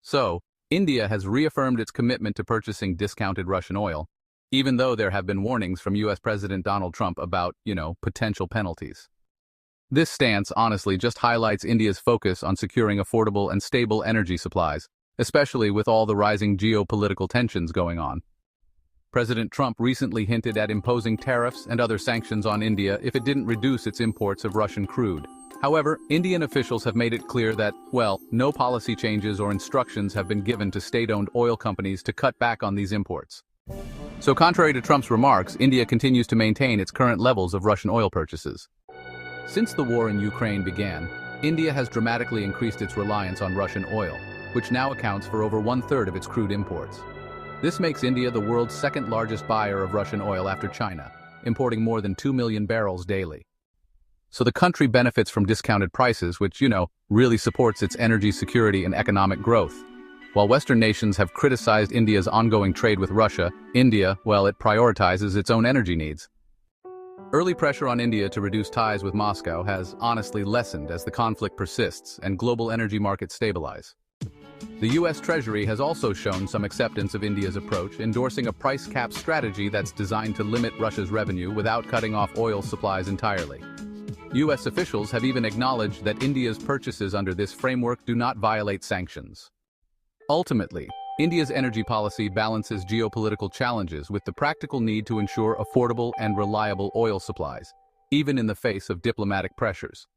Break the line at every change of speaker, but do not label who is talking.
So, India has reaffirmed its commitment to purchasing discounted Russian oil, even though there have been warnings from US President Donald Trump about, potential penalties. This stance honestly just highlights India's focus on securing affordable and stable energy supplies, especially with all the rising geopolitical tensions going on. President Trump recently hinted at imposing tariffs and other sanctions on India if it didn't reduce its imports of Russian crude. However, Indian officials have made it clear that, no policy changes or instructions have been given to state-owned oil companies to cut back on these imports. So contrary to Trump's remarks, India continues to maintain its current levels of Russian oil purchases. Since the war in Ukraine began, India has dramatically increased its reliance on Russian oil, which now accounts for over one-third of its crude imports. This makes India the world's second largest buyer of Russian oil after China, importing more than 2 million barrels daily. So the country benefits from discounted prices, which, really supports its energy security and economic growth. While Western nations have criticized India's ongoing trade with Russia, India, it prioritizes its own energy needs. Early pressure on India to reduce ties with Moscow has honestly lessened as the conflict persists and global energy markets stabilize. The US Treasury has also shown some acceptance of India's approach, endorsing a price cap strategy that's designed to limit Russia's revenue without cutting off oil supplies entirely. US officials have even acknowledged that India's purchases under this framework do not violate sanctions. Ultimately, India's energy policy balances geopolitical challenges with the practical need to ensure affordable and reliable oil supplies, even in the face of diplomatic pressures.